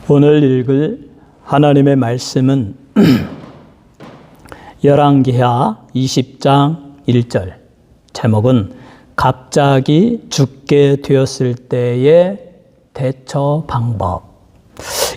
오늘 읽을 하나님의 말씀은 열왕기하 20장 1절, 제목은 갑자기 죽게 되었을 때의 대처 방법.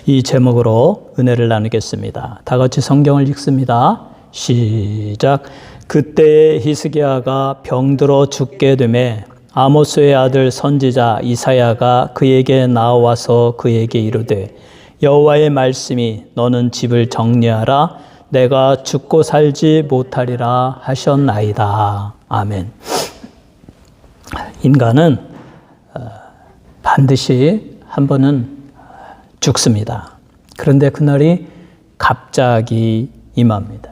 이 제목으로 은혜를 나누겠습니다. 다 같이 성경을 읽습니다. 시작. 그때 히스기야가 병들어 죽게 되매 아모스의 아들 선지자 이사야가 그에게 나와서 그에게 이르되 여호와의 말씀이 너는 집을 정리하라 내가 죽고 살지 못하리라 하셨나이다. 아멘. 인간은 반드시 한 번은 죽습니다. 그런데 그날이 갑자기 임합니다.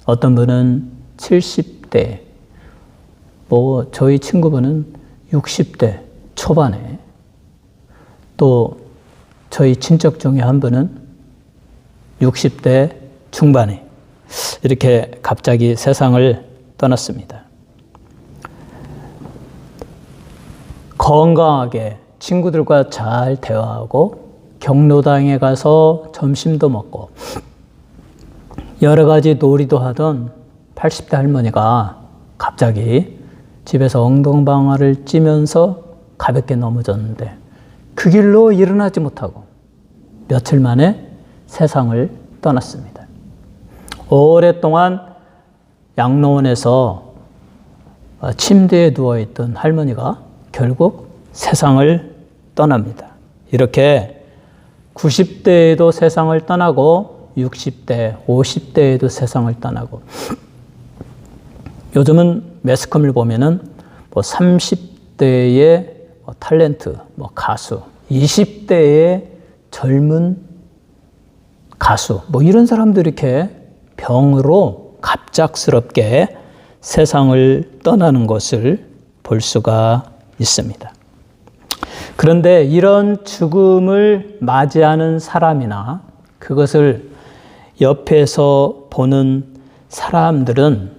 어떤 분은 70대, 저희 친구분은 60대 초반에, 또 저희 친척 중에 한 분은 60대 중반에 이렇게 갑자기 세상을 떠났습니다. 건강하게 친구들과 잘 대화하고 경로당에 가서 점심도 먹고 여러 가지 놀이도 하던 80대 할머니가 갑자기 집에서 엉덩방아를 찌면서 가볍게 넘어졌는데 그 길로 일어나지 못하고 며칠 만에 세상을 떠났습니다. 오랫동안 양로원에서 침대에 누워있던 할머니가 결국 세상을 떠납니다. 이렇게 90대에도 세상을 떠나고 60대, 50대에도 세상을 떠나고, 요즘은 매스컴을 보면은 30대의 탤런트, 가수, 20대의 젊은 가수, 이런 사람들이 이렇게 병으로 갑작스럽게 세상을 떠나는 것을 볼 수가 있습니다. 그런데 이런 죽음을 맞이하는 사람이나 그것을 옆에서 보는 사람들은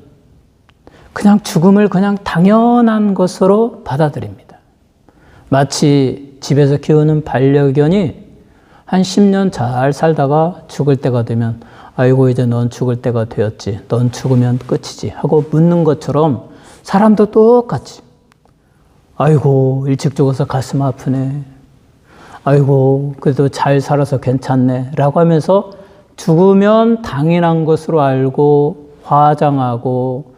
그냥 죽음을 그냥 당연한 것으로 받아들입니다. 마치 집에서 키우는 반려견이 한 10년 잘 살다가 죽을 때가 되면 아이고 이제 넌 죽을 때가 되었지, 넌 죽으면 끝이지 하고 묻는 것처럼 사람도 똑같이 아이고 일찍 죽어서 가슴 아프네, 아이고 그래도 잘 살아서 괜찮네 라고 하면서 죽으면 당연한 것으로 알고 화장하고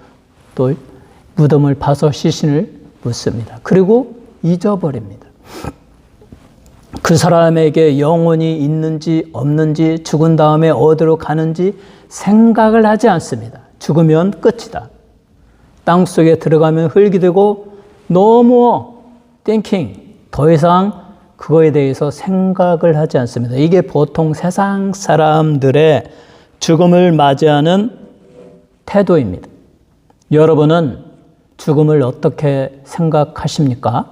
또 무덤을 파서 시신을 묻습니다. 그리고 잊어버립니다. 그 사람에게 영혼이 있는지 없는지, 죽은 다음에 어디로 가는지 생각을 하지 않습니다. 죽으면 끝이다. 땅속에 들어가면 흙이 되고 너무 더 이상 그거에 대해서 생각을 하지 않습니다. 이게 보통 세상 사람들의 죽음을 맞이하는 태도입니다. 여러분은 죽음을 어떻게 생각하십니까?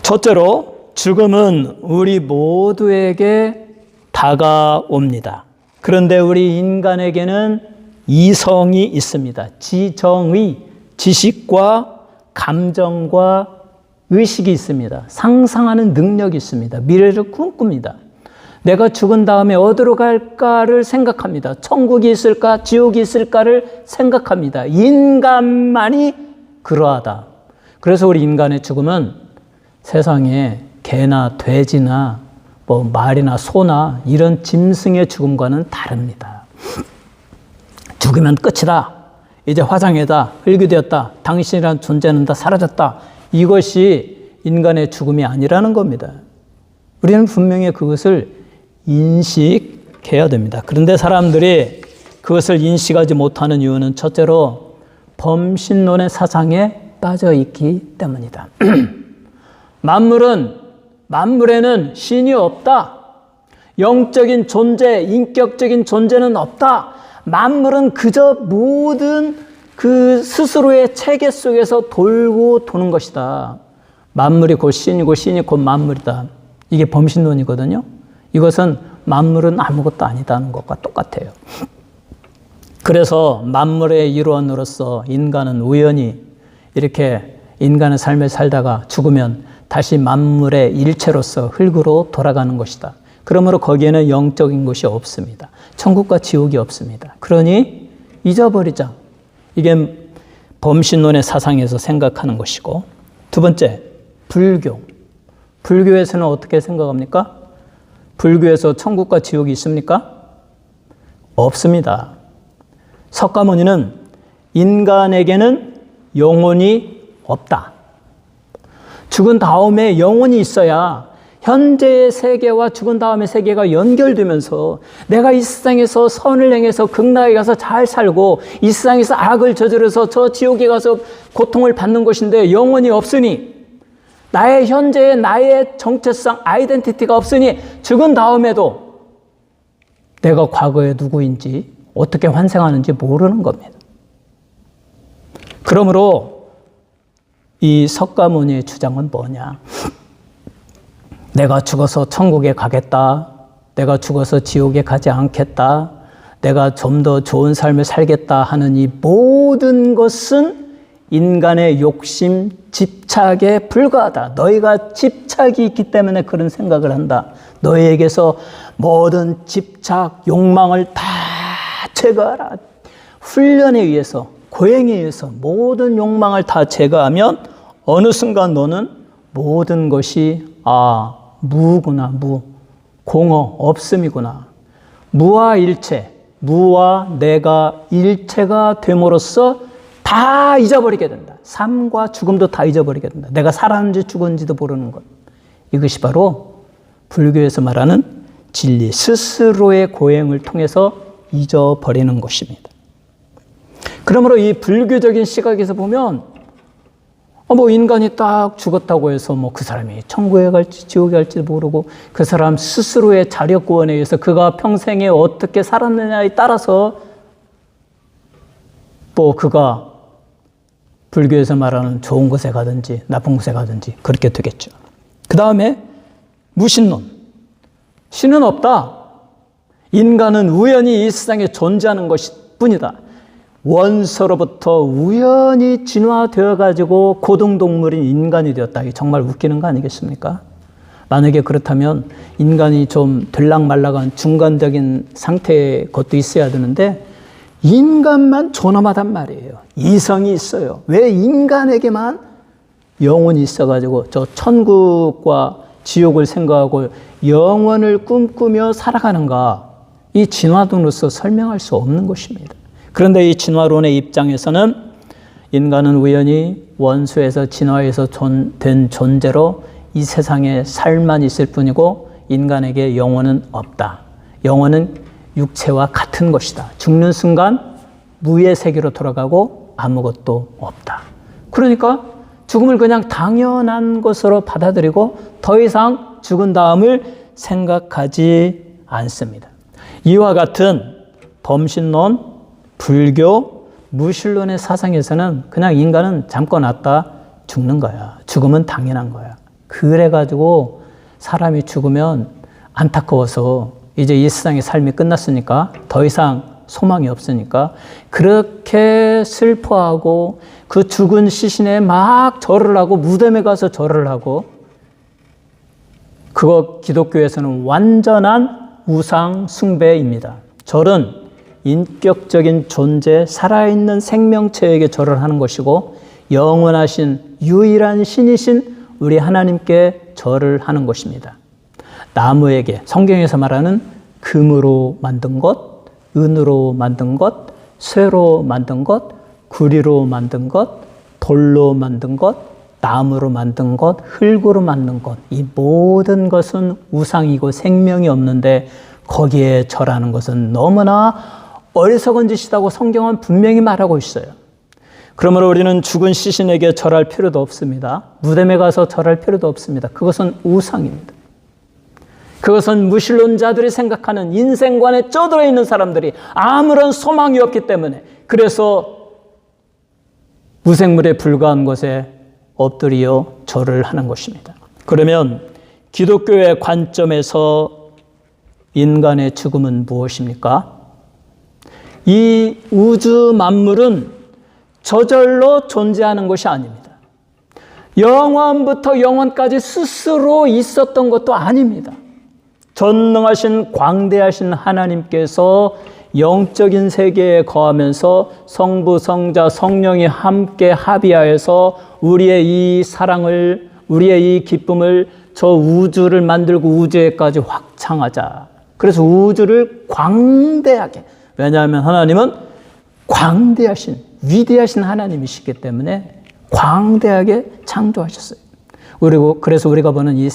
첫째로, 죽음은 우리 모두에게 다가옵니다. 그런데 우리 인간에게는 이성이 있습니다. 지정의, 지식과 감정과 의식이 있습니다. 상상하는 능력이 있습니다. 미래를 꿈꿉니다. 내가 죽은 다음에 어디로 갈까를 생각합니다. 천국이 있을까, 지옥이 있을까를 생각합니다. 인간만이 그러하다. 그래서 우리 인간의 죽음은 세상에 개나 돼지나 말이나 소나 이런 짐승의 죽음과는 다릅니다. 죽으면 끝이다. 이제 화상이다. 흙이 되었다. 당신이란 존재는 다 사라졌다. 이것이 인간의 죽음이 아니라는 겁니다. 우리는 분명히 그것을 인식해야 됩니다. 그런데 사람들이 그것을 인식하지 못하는 이유는 첫째로 범신론의 사상에 빠져 있기 때문이다. 만물에는 신이 없다. 영적인 존재, 인격적인 존재는 없다. 만물은 그저 모든 그 스스로의 체계 속에서 돌고 도는 것이다. 만물이 곧 신이고 신이 곧 만물이다. 이게 범신론이거든요. 이것은 만물은 아무것도 아니다는 것과 똑같아요. 그래서 만물의 일원으로서 인간은 우연히 이렇게 인간의 삶을 살다가 죽으면 다시 만물의 일체로서 흙으로 돌아가는 것이다. 그러므로 거기에는 영적인 것이 없습니다. 천국과 지옥이 없습니다. 그러니 잊어버리자. 이게 범신론의 사상에서 생각하는 것이고, 두 번째, 불교. 불교에서는 어떻게 생각합니까? 불교에서 천국과 지옥이 있습니까? 없습니다. 석가모니는 인간에게는 영혼이 없다. 죽은 다음에 영혼이 있어야 현재의 세계와 죽은 다음의 세계가 연결되면서 내가 이 세상에서 선을 행해서 극락에 가서 잘 살고 이 세상에서 악을 저지르서 저 지옥에 가서 고통을 받는 것인데, 영혼이 없으니 나의 현재의 나의 정체성, 아이덴티티가 없으니 죽은 다음에도 내가 과거에 누구인지 어떻게 환생하는지 모르는 겁니다. 그러므로 이 석가모니의 주장은 뭐냐? 내가 죽어서 천국에 가겠다. 내가 죽어서 지옥에 가지 않겠다. 내가 좀 더 좋은 삶을 살겠다 하는 이 모든 것은 인간의 욕심, 집착에 불과하다. 너희가 집착이 있기 때문에 그런 생각을 한다. 너희에게서 모든 집착, 욕망을 다 제거하라. 훈련에 의해서, 고행에 의해서 모든 욕망을 다 제거하면 어느 순간 너는 모든 것이 무구나, 무. 공허, 없음이구나. 무와 일체, 무와 내가 일체가 됨으로써 다 잊어버리게 된다. 삶과 죽음도 다 잊어버리게 된다. 내가 살았는지 죽었는지도 모르는 것. 이것이 바로 불교에서 말하는 진리, 스스로의 고행을 통해서 잊어버리는 것입니다. 그러므로 이 불교적인 시각에서 보면 인간이 딱 죽었다고 해서 그 사람이 천국에 갈지 지옥에 갈지 모르고, 그 사람 스스로의 자력 구원에 의해서 그가 평생에 어떻게 살았느냐에 따라서 그가 불교에서 말하는 좋은 곳에 가든지 나쁜 곳에 가든지 그렇게 되겠죠. 그 다음에 무신론. 신은 없다. 인간은 우연히 이 세상에 존재하는 것일 뿐이다. 원소로부터 우연히 진화되어 가지고 고등동물인 인간이 되었다. 이게 정말 웃기는 거 아니겠습니까? 만약에 그렇다면 인간이 좀 들락말락한 중간적인 상태의 것도 있어야 되는데, 인간만 존엄하단 말이에요. 이성이 있어요. 왜 인간에게만 영혼이 있어가지고 저 천국과 지옥을 생각하고 영원을 꿈꾸며 살아가는가? 이 진화론으로서 설명할 수 없는 것입니다. 그런데 이 진화론의 입장에서는 인간은 우연히 원소에서 진화해서 된 존재로 이 세상에 살만 있을 뿐이고 인간에게 영혼은 없다. 영혼은 육체와 같은 것이다. 죽는 순간 무의 세계로 돌아가고 아무것도 없다. 그러니까 죽음을 그냥 당연한 것으로 받아들이고 더 이상 죽은 다음을 생각하지 않습니다. 이와 같은 범신론, 불교, 무신론의 사상에서는 그냥 인간은 잠깐 왔다 죽는 거야. 죽음은 당연한 거야. 그래가지고 사람이 죽으면 안타까워서 이제 이 세상의 삶이 끝났으니까 더 이상 소망이 없으니까 그렇게 슬퍼하고 그 죽은 시신에 막 절을 하고 무덤에 가서 절을 하고, 그거 기독교에서는 완전한 우상 숭배입니다. 절은 인격적인 존재, 살아있는 생명체에게 절을 하는 것이고 영원하신 유일한 신이신 우리 하나님께 절을 하는 것입니다. 나무에게, 성경에서 말하는 금으로 만든 것, 은으로 만든 것, 쇠로 만든 것, 구리로 만든 것, 돌로 만든 것, 나무로 만든 것, 흙으로 만든 것, 이 모든 것은 우상이고 생명이 없는데 거기에 절하는 것은 너무나 어리석은 짓이라고 성경은 분명히 말하고 있어요. 그러므로 우리는 죽은 시신에게 절할 필요도 없습니다. 무덤에 가서 절할 필요도 없습니다. 그것은 우상입니다. 그것은 무신론자들이 생각하는 인생관에 쩌들어 있는 사람들이 아무런 소망이 없기 때문에, 그래서 무생물에 불과한 것에 엎드려 절을 하는 것입니다. 그러면 기독교의 관점에서 인간의 죽음은 무엇입니까? 이 우주 만물은 저절로 존재하는 것이 아닙니다. 영원부터 영원까지 스스로 있었던 것도 아닙니다. 전능하신 광대하신 하나님께서 영적인 세계에 거하면서 성부, 성자, 성령이 함께 합의하여서 우리의 이 사랑을, 우리의 이 기쁨을 저 우주를 만들고 우주에까지 확장하자. 그래서 우주를 광대하게, 왜냐하면 하나님은 광대하신, 위대하신 하나님이시기 때문에 광대하게 창조하셨어요. 그리고 그래서 우리가 보는 이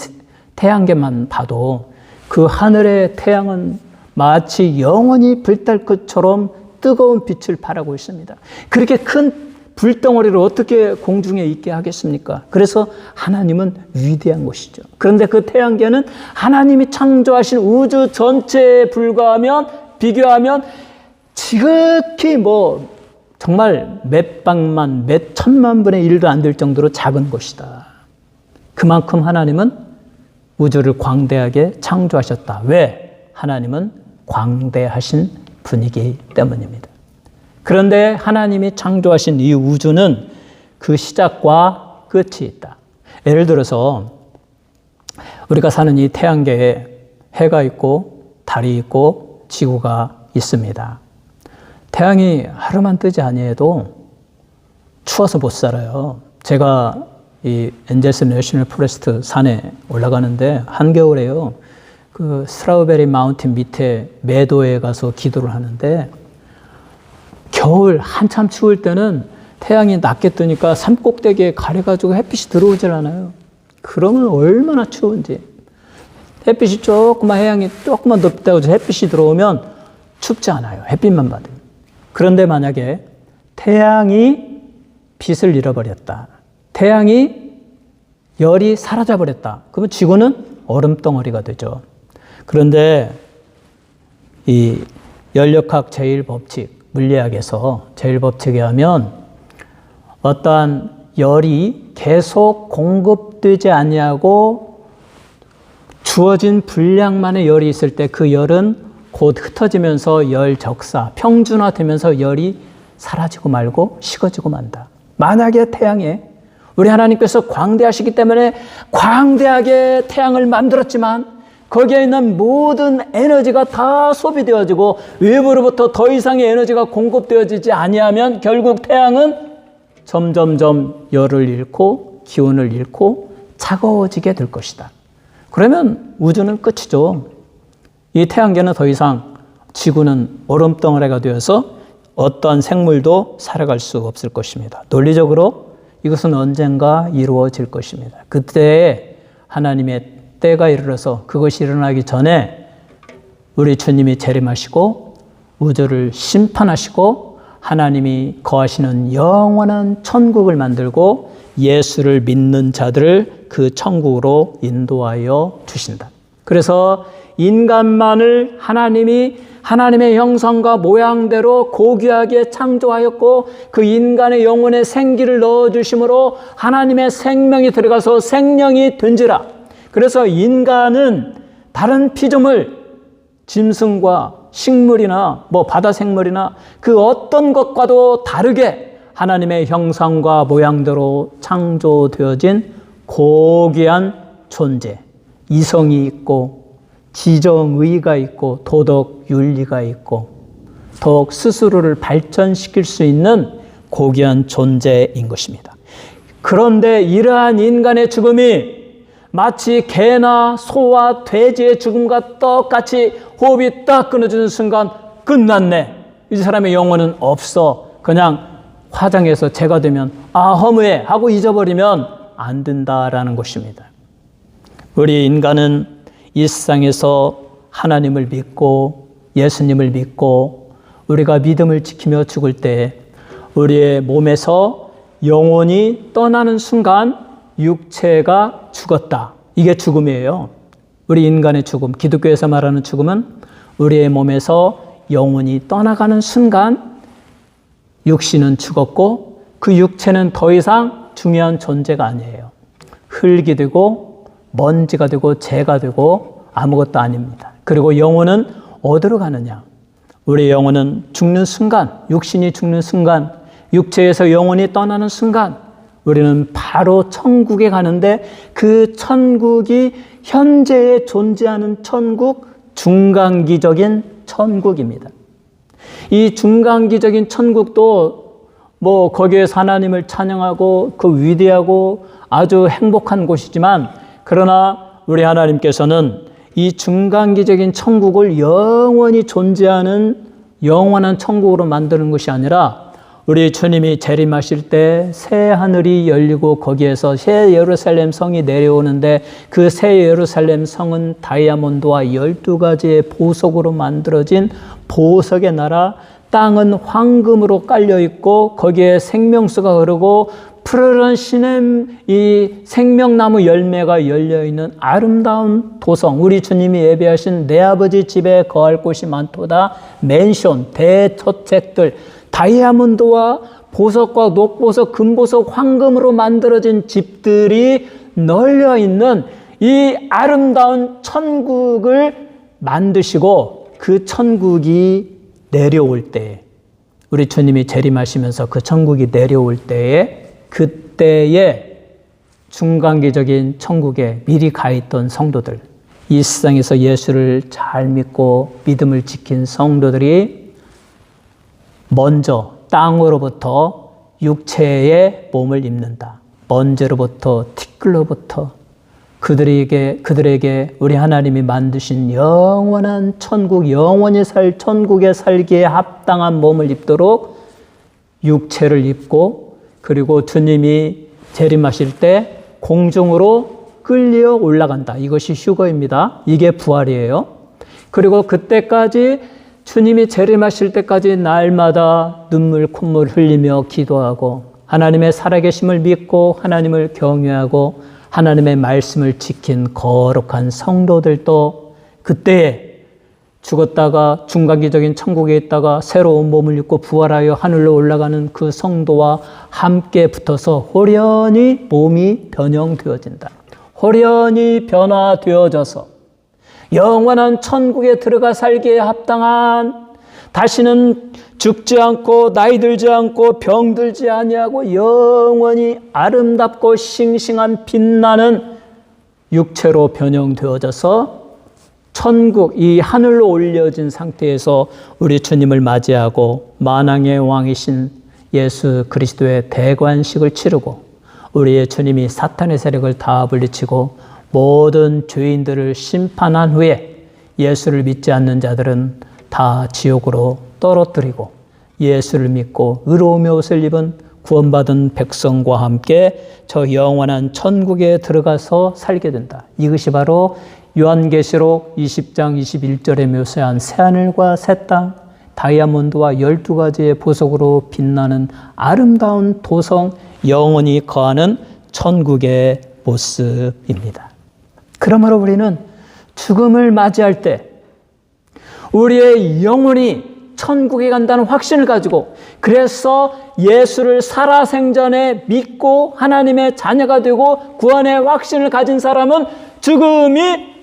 태양계만 봐도 그 하늘의 태양은 마치 영원히 불달끝처럼 뜨거운 빛을 발하고 있습니다. 그렇게 큰 불덩어리를 어떻게 공중에 있게 하겠습니까? 그래서 하나님은 위대한 것이죠. 그런데 그 태양계는 하나님이 창조하신 우주 전체에 비교하면 지극히 정말 몇 백만, 몇 천만 분의 1도 안 될 정도로 작은 것이다. 그만큼 하나님은 우주를 광대하게 창조하셨다. 왜? 하나님은 광대하신 분이기 때문입니다. 그런데 하나님이 창조하신 이 우주는 그 시작과 끝이 있다. 예를 들어서 우리가 사는 이 태양계에 해가 있고 달이 있고 지구가 있습니다. 태양이 하루만 뜨지 아니해도 추워서 못 살아요. 제가 이 엔젤스 내셔널 포레스트 산에 올라가는데 한겨울에요. 그 스트라우베리 마운틴 밑에 매도에 가서 기도를 하는데 겨울 한참 추울 때는 태양이 낮게 뜨니까 산꼭대기에 가려가지고 햇빛이 들어오질 않아요. 그러면 얼마나 추운지. 햇빛이 해양이 조금만 덥다고 해서 햇빛이 들어오면 춥지 않아요. 햇빛만 받으면. 그런데 만약에 태양이 빛을 잃어버렸다. 태양이 열이 사라져버렸다. 그러면 지구는 얼음덩어리가 되죠. 그런데 이 열역학 제1법칙, 물리학에서 제1법칙에 하면 어떠한 열이 계속 공급되지 아니하고 주어진 분량만의 열이 있을 때 그 열은 곧 흩어지면서 열 적사, 평준화되면서 열이 사라지고 말고 식어지고 만다. 만약에 태양에 우리 하나님께서 광대하시기 때문에 광대하게 태양을 만들었지만 거기에 있는 모든 에너지가 다 소비되어지고 외부로부터 더 이상의 에너지가 공급되어지지 아니하면 결국 태양은 점점점 열을 잃고 기온을 잃고 차가워지게 될 것이다. 그러면 우주는 끝이죠. 이 태양계는 더 이상 지구는 얼음덩어리가 되어서 어떠한 생물도 살아갈 수 없을 것입니다. 논리적으로 이것은 언젠가 이루어질 것입니다. 그때 하나님의 때가 이르러서 그것이 일어나기 전에 우리 주님이 재림하시고 우주를 심판하시고 하나님이 거하시는 영원한 천국을 만들고 예수를 믿는 자들을 그 천국으로 인도하여 주신다. 그래서 인간만을 하나님이 하나님의 형상과 모양대로 고귀하게 창조하였고 그 인간의 영혼에 생기를 넣어주심으로 하나님의 생명이 들어가서 생명이 된지라. 그래서 인간은 다른 피조물, 짐승과 식물이나 바다 생물이나 그 어떤 것과도 다르게 하나님의 형상과 모양대로 창조되어진 고귀한 존재, 이성이 있고 지정의가 있고 도덕 윤리가 있고 더욱 스스로를 발전시킬 수 있는 고귀한 존재인 것입니다. 그런데 이러한 인간의 죽음이 마치 개나 소와 돼지의 죽음과 똑같이 호흡이 딱 끊어지는 순간 끝났네. 이 사람의 영혼은 없어. 그냥 화장해서 재가 되면 허무해 하고 잊어버리면 안 된다라는 것입니다. 우리 인간은 이 세상에서 하나님을 믿고 예수님을 믿고 우리가 믿음을 지키며 죽을 때 우리의 몸에서 영혼이 떠나는 순간 육체가 죽었다. 이게 죽음이에요. 우리 인간의 죽음, 기독교에서 말하는 죽음은 우리의 몸에서 영혼이 떠나가는 순간 육신은 죽었고 그 육체는 더 이상 중요한 존재가 아니에요. 흙이 되고 먼지가 되고 재가 되고 아무것도 아닙니다. 그리고 영혼은 어디로 가느냐? 우리 영혼은 죽는 순간, 육신이 죽는 순간, 육체에서 영혼이 떠나는 순간 우리는 바로 천국에 가는데 그 천국이 현재에 존재하는 천국, 중간기적인 천국입니다. 이 중간기적인 천국도 뭐 거기에서 하나님을 찬양하고 그 위대하고 아주 행복한 곳이지만, 그러나 우리 하나님께서는 이 중간기적인 천국을 영원히 존재하는 영원한 천국으로 만드는 것이 아니라, 우리 주님이 재림하실 때 새 하늘이 열리고 거기에서 새 예루살렘 성이 내려오는데, 그 새 예루살렘 성은 다이아몬드와 12가지의 보석으로 만들어진 보석의 나라, 땅은 황금으로 깔려 있고 거기에 생명수가 흐르고 푸르른 시냇 이 생명나무 열매가 열려있는 아름다운 도성, 우리 주님이 예배하신 내 아버지 집에 거할 곳이 많도다, 맨션, 대저택들, 다이아몬드와 보석과 녹보석, 금보석, 황금으로 만들어진 집들이 널려있는 이 아름다운 천국을 만드시고, 그 천국이 내려올 때, 우리 주님이 재림하시면서 그 천국이 내려올 때에, 그때에 중간기적인 천국에 미리 가 있던 성도들, 이 세상에서 예수를 잘 믿고 믿음을 지킨 성도들이 먼저 땅으로부터 육체의 몸을 입는다. 먼지로부터 티끌로부터 그들에게 우리 하나님이 만드신 영원한 천국, 영원히 살 천국에 살기에 합당한 몸을 입도록 육체를 입고, 그리고 주님이 재림하실 때 공중으로 끌려 올라간다. 이것이 휴거입니다. 이게 부활이에요. 그리고 그때까지, 주님이 재림하실 때까지 날마다 눈물 콧물 흘리며 기도하고 하나님의 살아계심을 믿고 하나님을 경외하고 하나님의 말씀을 지킨 거룩한 성도들도 그때에 죽었다가 중간기적인 천국에 있다가 새로운 몸을 입고 부활하여 하늘로 올라가는 그 성도와 함께 붙어서 호련히 몸이 변형되어진다. 호련히 변화되어져서 영원한 천국에 들어가 살기에 합당한, 다시는 죽지 않고 나이 들지 않고 병들지 아니하고 영원히 아름답고 싱싱한 빛나는 육체로 변형되어져서 천국, 이 하늘로 올려진 상태에서 우리 주님을 맞이하고 만왕의 왕이신 예수 그리스도의 대관식을 치르고, 우리의 주님이 사탄의 세력을 다 물리치고 모든 죄인들을 심판한 후에 예수를 믿지 않는 자들은 다 지옥으로 떨어뜨리고, 예수를 믿고 의로움의 옷을 입은 구원받은 백성과 함께 저 영원한 천국에 들어가서 살게 된다. 이것이 바로 요한계시록 20장 21절에 묘사한 새하늘과 새 땅, 다이아몬드와 12가지의 보석으로 빛나는 아름다운 도성, 영원히 거하는 천국의 모습입니다. 그러므로 우리는 죽음을 맞이할 때 우리의 영혼이 천국에 간다는 확신을 가지고, 그래서 예수를 살아생전에 믿고 하나님의 자녀가 되고 구원의 확신을 가진 사람은 죽음이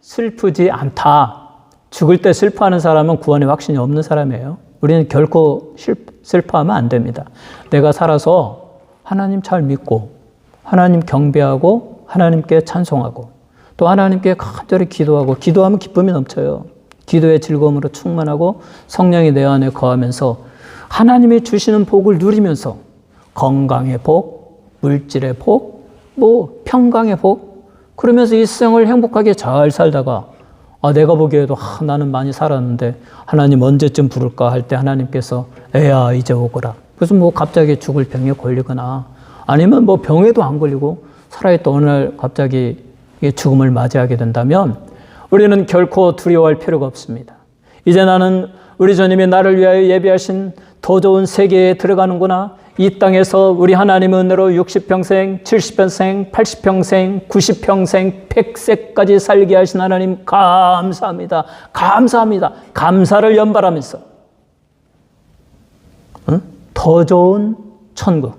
슬프지 않다. 죽을 때 슬퍼하는 사람은 구원의 확신이 없는 사람이에요. 우리는 결코 슬퍼하면 안 됩니다. 내가 살아서 하나님 잘 믿고 하나님 경배하고 하나님께 찬송하고 또 하나님께 간절히 기도하고, 기도하면 기쁨이 넘쳐요. 기도의 즐거움으로 충만하고 성령이 내 안에 거하면서 하나님이 주시는 복을 누리면서 건강의 복, 물질의 복, 뭐 평강의 복, 그러면서 이 세상을 행복하게 잘 살다가 내가 보기에도 나는 많이 살았는데 하나님 언제쯤 부를까 할 때 하나님께서 애야 이제 오거라. 그래서 뭐 갑자기 죽을 병에 걸리거나 아니면 뭐 병에도 안 걸리고 살아있던 어느 날 갑자기 죽음을 맞이하게 된다면 우리는 결코 두려워할 필요가 없습니다. 이제 나는 우리 주님이 나를 위하여 예비하신 더 좋은 세계에 들어가는구나. 이 땅에서 우리 하나님의 은혜로 60평생, 70평생, 80평생, 90평생, 100세까지 살게 하신 하나님 감사합니다. 감사합니다. 감사를 연발하면서 더 좋은 천국,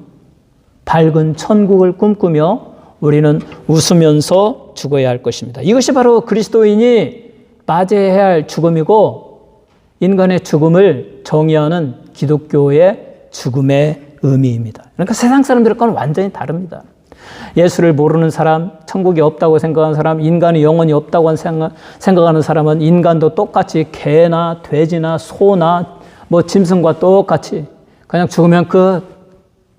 밝은 천국을 꿈꾸며 우리는 웃으면서 죽어야 할 것입니다. 이것이 바로 그리스도인이 맞이해야 할 죽음이고 인간의 죽음을 정의하는 기독교의 죽음의 의미입니다. 그러니까 세상 사람들과는 완전히 다릅니다. 예수를 모르는 사람, 천국이 없다고 생각하는 사람, 인간이 영원히 없다고 생각하는 사람은 인간도 똑같이 개나 돼지나 소나 뭐 짐승과 똑같이 그냥 죽으면 끝,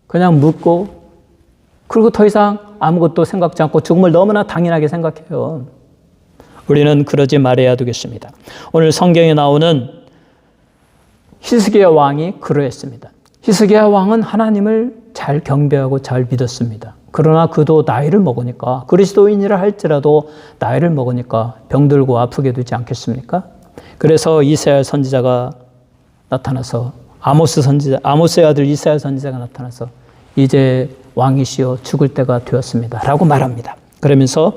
그냥 묻고, 그리고 더 이상 아무것도 생각지 않고 죽음을 너무나 당연하게 생각해요. 우리는 그러지 말아야 되겠습니다. 오늘 성경에 나오는 히스기야 왕이 그러했습니다. 히스기야 왕은 하나님을 잘 경배하고 잘 믿었습니다. 그러나 그도 나이를 먹으니까, 그리스도인이라 할지라도 나이를 먹으니까 병들고 아프게 되지 않겠습니까? 그래서 이사야 선지자가 나타나서, 아모스의 아들 이사야 선지자가 나타나서 이제 왕이시여 죽을 때가 되었습니다 라고 말합니다. 그러면서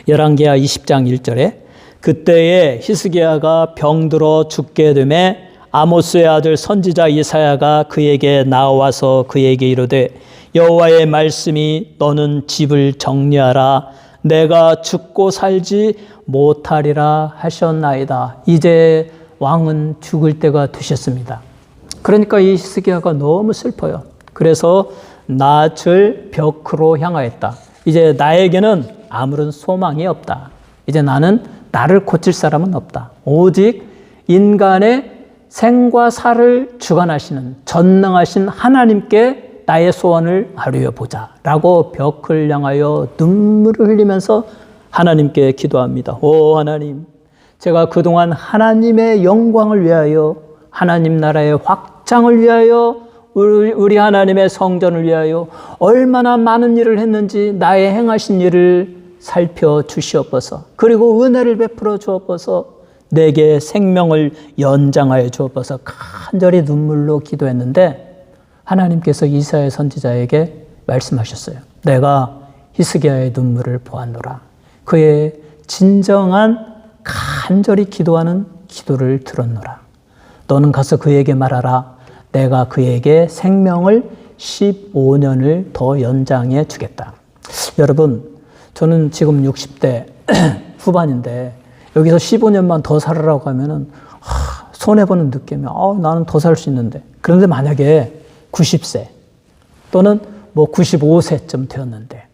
열왕기하 20장 1절에 그때에 히스기야가 병들어 죽게 되매 아모스의 아들 선지자 이사야가 그에게 나와서 그에게 이르되 여호와의 말씀이 너는 집을 정리하라 내가 죽고 살지 못하리라 하셨나이다. 이제 왕은 죽을 때가 되셨습니다. 그러니까 이 히스기야가 너무 슬퍼요. 그래서 낯을 벽으로 향하였다. 이제 나에게는 아무런 소망이 없다. 이제 나는 나를 고칠 사람은 없다. 오직 인간의 생과 사를 주관하시는 전능하신 하나님께 나의 소원을 아뢰어보자 라고 벽을 향하여 눈물을 흘리면서 하나님께 기도합니다. 오 하나님, 제가 그동안 하나님의 영광을 위하여, 하나님 나라의 확장을 위하여, 우리 하나님의 성전을 위하여 얼마나 많은 일을 했는지 나의 행하신 일을 살펴주시옵소서. 그리고 은혜를 베풀어 주옵소서. 내게 생명을 연장하여 주옵소서. 간절히 눈물로 기도했는데 하나님께서 이사야 선지자에게 말씀하셨어요. 내가 히스기야의 눈물을 보았노라. 그의 진정한 간절히 기도하는 기도를 들었노라. 너는 가서 그에게 말하라. 내가 그에게 생명을 15년을 더 연장해 주겠다. 여러분, 저는 지금 60대 후반인데 여기서 15년만 더 살으라고 하면은 손해보는 느낌이 나는 더 살 수 있는데. 그런데 만약에 90세 또는 뭐 95세쯤 되었는데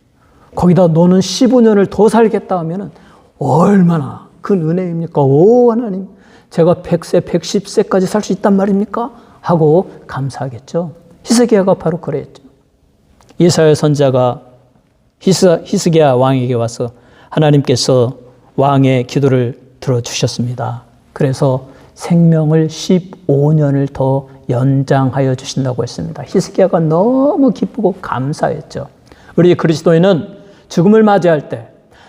거기다 너는 15년을 더 살겠다 하면은 얼마나 큰 은혜입니까? 오 하나님, 제가 100세, 110세까지 살 수 있단 말입니까? 하고 감사하겠죠. 히스기야가 바로 그랬죠. 이사야 선지자가 히스기야 왕에게 와서 하나님께서 왕의 기도를 들어주셨습니다. 그래서 생명을 15년을 더 연장하여 주신다고 했습니다. 히스기야가 너무 기쁘고 감사했죠. 우리 그리스도인은 죽음을 맞이할 때,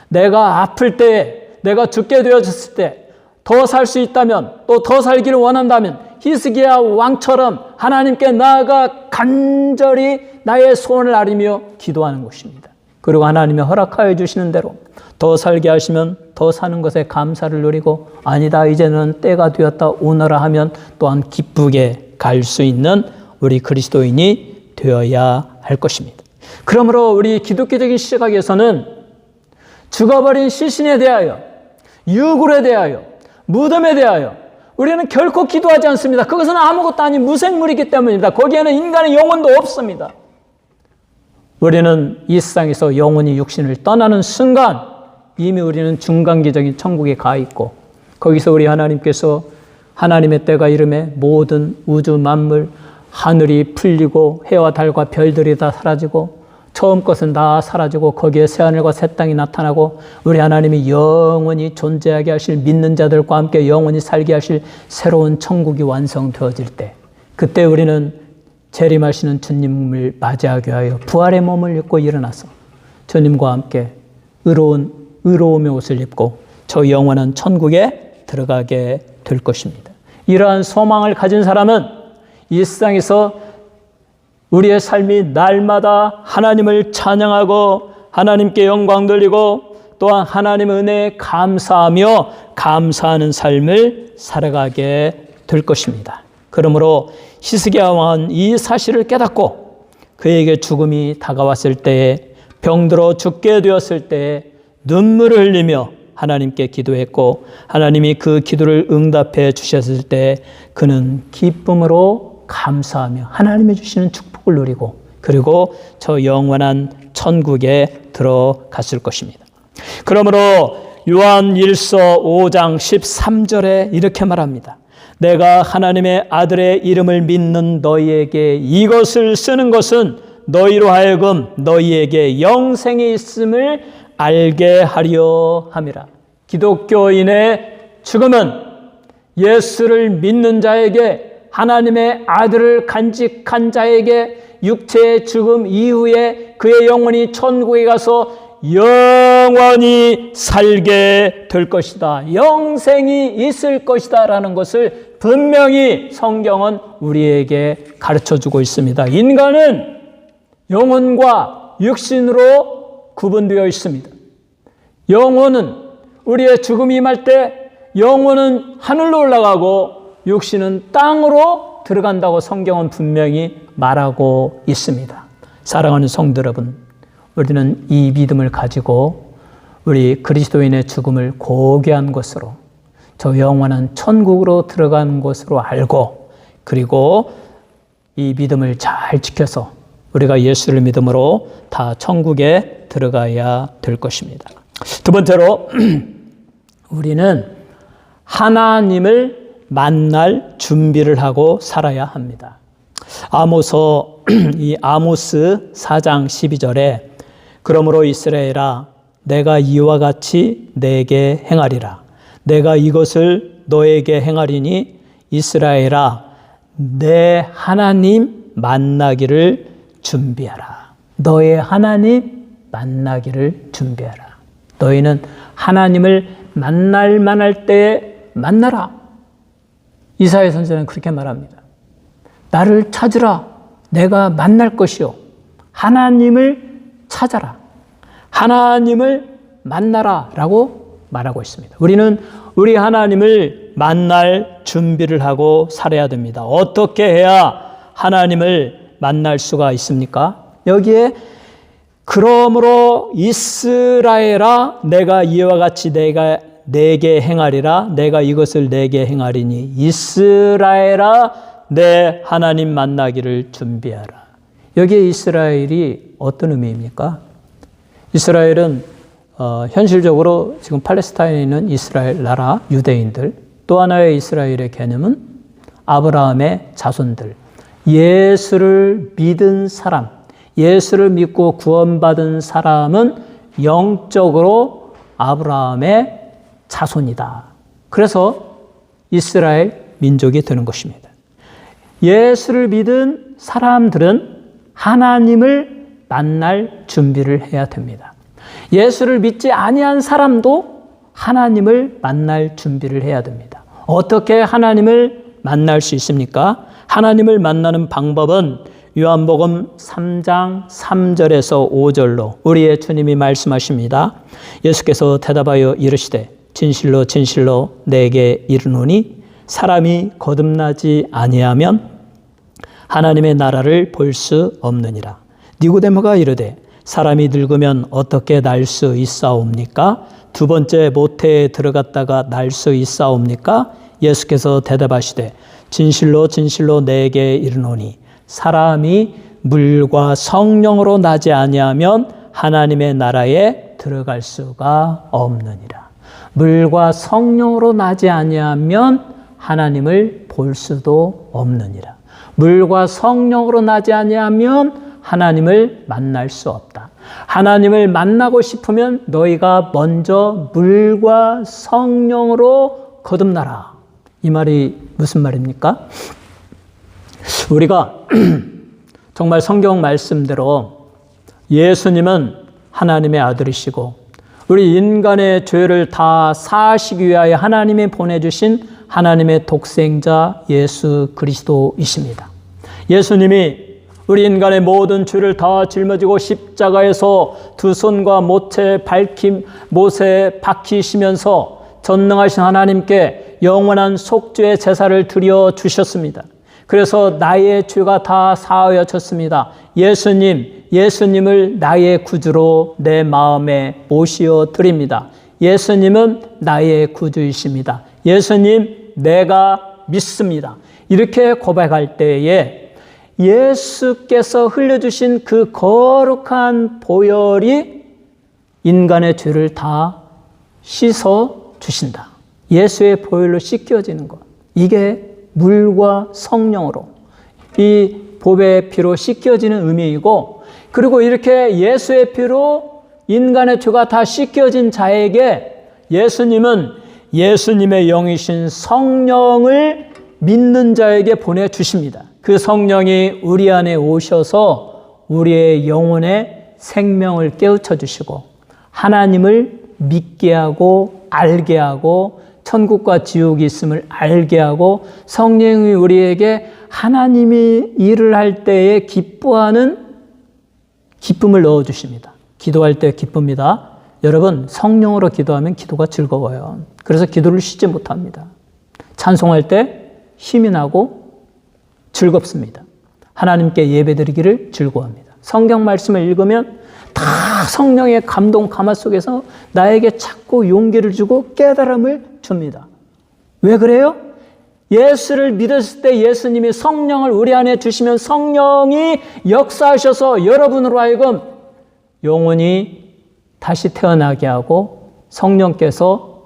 내가 아플 때에, 내가 죽게 되어졌을 때 더 살 수 있다면, 또 더 살기를 원한다면 히스기야 왕처럼 하나님께 나아가 간절히 나의 소원을 아뢰며 기도하는 것입니다. 그리고 하나님이 허락하여 주시는 대로 더 살게 하시면 더 사는 것에 감사를 누리고, 아니다 이제는 때가 되었다 오너라 하면 또한 기쁘게 갈 수 있는 우리 그리스도인이 되어야 할 것입니다. 그러므로 우리 기독교적인 시각에서는 죽어버린 시신에 대하여, 유골에 대하여, 무덤에 대하여 우리는 결코 기도하지 않습니다. 그것은 아무것도 아닌 무생물이기 때문입니다. 거기에는 인간의 영혼도 없습니다. 우리는 이 세상에서 영혼이 육신을 떠나는 순간 이미 우리는 중간기적인 천국에 가 있고, 거기서 우리 하나님께서 하나님의 때가 이름에 모든 우주 만물, 하늘이 풀리고 해와 달과 별들이 다 사라지고 처음 것은 다 사라지고 거기에 새하늘과 새 땅이 나타나고 우리 하나님이 영원히 존재하게 하실 믿는 자들과 함께 영원히 살게 하실 새로운 천국이 완성되어질 때, 그때 우리는 재림하시는 주님을 맞이하기 위하여 부활의 몸을 입고 일어나서 주님과 함께 의로움의 옷을 입고 저 영원한 천국에 들어가게 될 것입니다. 이러한 소망을 가진 사람은 이 세상에서 우리의 삶이 날마다 하나님을 찬양하고 하나님께 영광 돌리고 또한 하나님의 은혜에 감사하며 감사하는 삶을 살아가게 될 것입니다. 그러므로 히스기야 왕은 이 사실을 깨닫고 그에게 죽음이 다가왔을 때에, 병들어 죽게 되었을 때에 눈물을 흘리며 하나님께 기도했고, 하나님이 그 기도를 응답해 주셨을 때 그는 기쁨으로 감사하며 하나님이 주시는 축복을 누리고 그리고 저 영원한 천국에 들어갔을 것입니다. 그러므로 요한 1서 5장 13절에 이렇게 말합니다. 내가 하나님의 아들의 이름을 믿는 너희에게 이것을 쓰는 것은 너희로 하여금 너희에게 영생이 있음을 알게 하려 함이라. 기독교인의 죽음은 예수를 믿는 자에게, 하나님의 아들을 간직한 자에게 육체의 죽음 이후에 그의 영혼이 천국에 가서 영원히 살게 될 것이다. 영생이 있을 것이다 라는 것을 분명히 성경은 우리에게 가르쳐주고 있습니다. 인간은 영혼과 육신으로 구분되어 있습니다. 영혼은 우리의 죽음이 임할 때 영혼은 하늘로 올라가고 육신은 땅으로 들어간다고 성경은 분명히 말하고 있습니다. 사랑하는 성도 여러분, 우리는 이 믿음을 가지고 우리 그리스도인의 죽음을 고귀한 것으로 저 영원한 천국으로 들어간 것으로 알고 그리고 이 믿음을 잘 지켜서 우리가 예수를 믿음으로 다 천국에 들어가야 될 것입니다. 두 번째로 우리는 하나님을 만날 준비를 하고 살아야 합니다. 이 아모스 4장 12절에 그러므로 이스라엘아 내가 이와 같이 내게 행하리라. 내가 이것을 너에게 행하리니 이스라엘아 내 하나님 만나기를 준비하라. 너의 하나님 만나기를 준비하라. 너희는 하나님을 만날 만할 때에 만나라. 이사야 선지자는 그렇게 말합니다. 나를 찾으라. 내가 만날 것이요. 하나님을 찾아라. 하나님을 만나라 라고 말하고 있습니다. 우리는 우리 하나님을 만날 준비를 하고 살아야 됩니다. 어떻게 해야 하나님을 만날 수가 있습니까? 여기에 그러므로 이스라엘아 내가 이와 같이 내게 행하리라. 내가 이것을 내게 행하리니 이스라엘아 내 하나님 만나기를 준비하라. 여기에 이스라엘이 어떤 의미입니까? 이스라엘은 현실적으로 지금 팔레스타인에 있는 이스라엘 나라 유대인들, 또 하나의 이스라엘의 개념은 아브라함의 자손들, 예수를 믿은 사람, 예수를 믿고 구원받은 사람은 영적으로 아브라함의 자손이다. 그래서 이스라엘 민족이 되는 것입니다. 예수를 믿은 사람들은 하나님을 만날 준비를 해야 됩니다. 예수를 믿지 아니한 사람도 하나님을 만날 준비를 해야 됩니다. 어떻게 하나님을 만날 수 있습니까? 하나님을 만나는 방법은 요한복음 3장 3절에서 5절로 우리의 주님이 말씀하십니다. 예수께서 대답하여 이르시되 진실로 진실로 내게 이르노니 사람이 거듭나지 아니하면 하나님의 나라를 볼 수 없느니라. 니고데모가 이르되 사람이 늙으면 어떻게 날 수 있사옵니까? 두 번째 모태에 들어갔다가 날 수 있사옵니까? 예수께서 대답하시되 진실로 진실로 내게 이르노니 사람이 물과 성령으로 나지 아니하면 하나님의 나라에 들어갈 수가 없느니라. 물과 성령으로 나지 아니하면 하나님을 볼 수도 없느니라. 물과 성령으로 나지 아니하면 하나님을 만날 수 없다. 하나님을 만나고 싶으면 너희가 먼저 물과 성령으로 거듭나라. 이 말이 무슨 말입니까? 우리가 정말 성경 말씀대로 예수님은 하나님의 아들이시고 우리 인간의 죄를 다 사하시기 위하여 하나님이 보내주신 하나님의 독생자 예수 그리스도이십니다. 예수님이 우리 인간의 모든 죄를 다 짊어지고 십자가에서 두 손과 못에 박히시면서 전능하신 하나님께 영원한 속죄의 제사를 드려 주셨습니다. 그래서 나의 죄가 다 사하여졌습니다. 예수님을 나의 구주로 내 마음에 모시어 드립니다. 예수님은 나의 구주이십니다. 예수님 내가 믿습니다. 이렇게 고백할 때에 예수께서 흘려주신 그 거룩한 보혈이 인간의 죄를 다 씻어 주신다. 예수의 보혈로 씻겨지는 것. 이게 물과 성령으로 이 보배의 피로 씻겨지는 의미이고, 그리고 이렇게 예수의 피로 인간의 죄가 다 씻겨진 자에게 예수님은 예수님의 영이신 성령을 믿는 자에게 보내주십니다. 그 성령이 우리 안에 오셔서 우리의 영혼의 생명을 깨우쳐 주시고 하나님을 믿게 하고 알게 하고 천국과 지옥이 있음을 알게 하고 성령이 우리에게 하나님이 일을 할 때에 기뻐하는 기쁨을 넣어주십니다. 기도할 때 기쁩니다. 여러분, 성령으로 기도하면 기도가 즐거워요. 그래서 기도를 쉬지 못합니다. 찬송할 때 힘이 나고 즐겁습니다. 하나님께 예배드리기를 즐거워합니다. 성경 말씀을 읽으면 다 성령의 감동 가마 속에서 나에게 자꾸 용기를 주고 깨달음을 줍니다. 왜 그래요? 예수를 믿었을 때 예수님이 성령을 우리 안에 주시면 성령이 역사하셔서 여러분으로 하여금 영혼이 다시 태어나게 하고 성령께서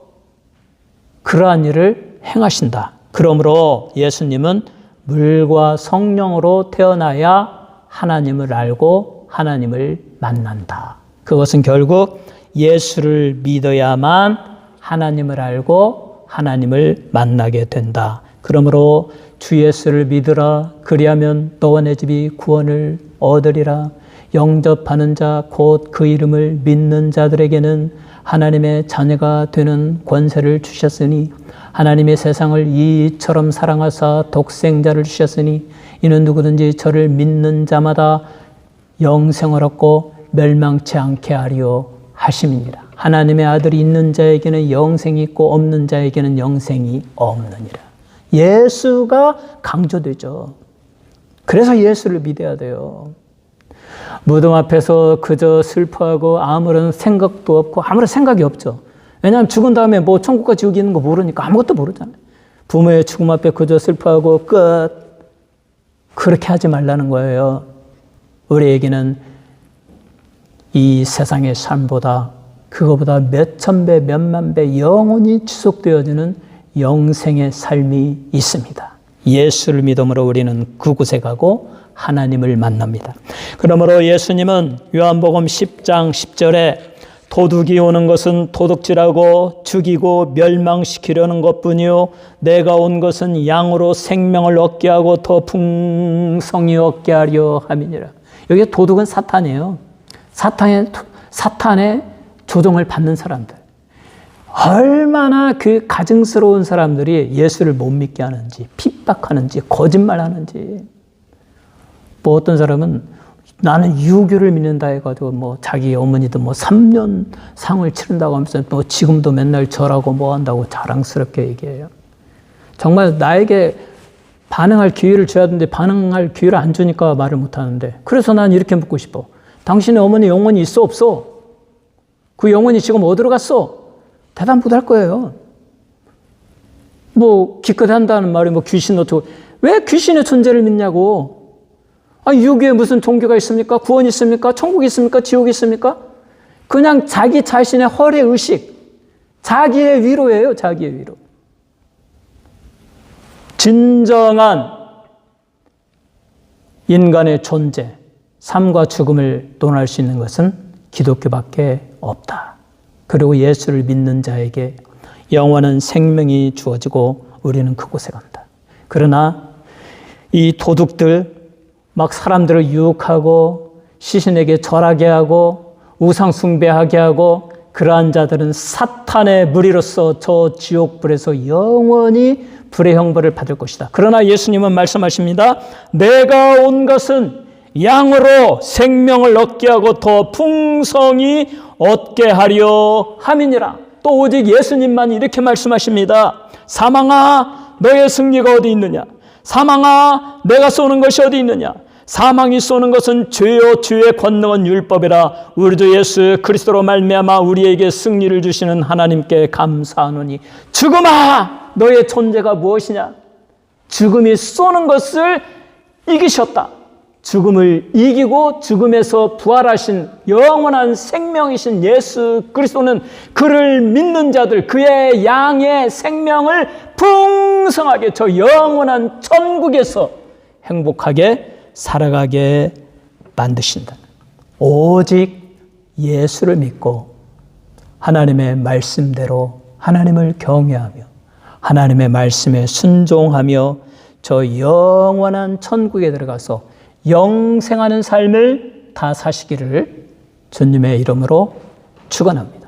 그러한 일을 행하신다. 그러므로 예수님은 물과 성령으로 태어나야 하나님을 알고 하나님을 만난다. 그것은 결국 예수를 믿어야만 하나님을 알고 하나님을 만나게 된다. 그러므로 주 예수를 믿으라. 그리하면 너와 내 집이 구원을 얻으리라. 영접하는 자 곧 그 이름을 믿는 자들에게는 하나님의 자녀가 되는 권세를 주셨으니 하나님의 세상을 이처럼 사랑하사 독생자를 주셨으니 이는 누구든지 저를 믿는 자마다 영생을 얻고 멸망치 않게 하리요 하심이니라. 하나님의 아들이 있는 자에게는 영생이 있고 없는 자에게는 영생이 없느니라. 예수가 강조되죠. 그래서 예수를 믿어야 돼요. 무덤 앞에서 그저 슬퍼하고 아무런 생각도 없고 아무런 생각이 없죠. 왜냐하면 죽은 다음에 뭐 천국과 지옥이 있는 거 모르니까 아무것도 모르잖아요. 부모의 죽음 앞에 그저 슬퍼하고 끝. 그렇게 하지 말라는 거예요. 우리에게는 이 세상의 삶보다 그거보다 몇천 배, 몇만 배 영원히 지속되어지는 영생의 삶이 있습니다. 예수를 믿음으로 우리는 그곳에 가고 하나님을 만납니다. 그러므로 예수님은 요한복음 10장 10절에 도둑이 오는 것은 도둑질하고 죽이고 멸망시키려는 것뿐이요 내가 온 것은 양으로 생명을 얻게 하고 더 풍성히 얻게 하려 함이니라. 여기 도둑은 사탄이에요. 사탄의 조종을 받는 사람들. 얼마나 그 가증스러운 사람들이 예수를 못 믿게 하는지, 핍박하는지, 거짓말하는지. 뭐 어떤 사람은 나는 유교를 믿는다 해가지고 뭐 자기 어머니도 뭐 3년 상을 치른다고 하면서 뭐 지금도 맨날 절하고 뭐 한다고 자랑스럽게 얘기해요. 정말 나에게 반응할 기회를 줘야 되는데 반응할 기회를 안 주니까 말을 못 하는데, 그래서 난 이렇게 묻고 싶어. 당신의 어머니 영혼이 있어 없어? 그 영혼이 지금 어디로 갔어? 대답 못 할 거예요. 뭐 기껏 한다는 말이 뭐 귀신 어쩌고, 왜 귀신의 존재를 믿냐고. 유교에 무슨 종교가 있습니까? 구원이 있습니까? 천국이 있습니까? 지옥이 있습니까? 그냥 자기 자신의 허례의식, 자기의 위로예요. 자기의 위로. 진정한 인간의 존재, 삶과 죽음을 논할 수 있는 것은 기독교밖에 없다. 그리고 예수를 믿는 자에게 영원한 생명이 주어지고 우리는 그곳에 간다. 그러나 이 도둑들, 막 사람들을 유혹하고 시신에게 절하게 하고 우상 숭배하게 하고 그러한 자들은 사탄의 무리로서 저 지옥불에서 영원히 불의 형벌을 받을 것이다. 그러나 예수님은 말씀하십니다. 내가 온 것은 양으로 생명을 얻게 하고 더 풍성히 얻게 하려 함이니라. 또 오직 예수님만 이렇게 말씀하십니다. 사망아 너의 승리가 어디 있느냐? 사망아 내가 쏘는 것이 어디 있느냐? 사망이 쏘는 것은 죄요 죄의 권능은 율법이라. 우리 주 예수 그리스도로 말미암아 우리에게 승리를 주시는 하나님께 감사하노니 죽음아 너의 존재가 무엇이냐? 죽음이 쏘는 것을 이기셨다. 죽음을 이기고 죽음에서 부활하신 영원한 생명이신 예수 그리스도는 그를 믿는 자들, 그의 양의 생명을 풍성하게 저 영원한 천국에서 행복하게 살아가게 만드신다. 오직 예수를 믿고 하나님의 말씀대로 하나님을 경외하며 하나님의 말씀에 순종하며 저 영원한 천국에 들어가서 영생하는 삶을 다 사시기를 주님의 이름으로 축원합니다.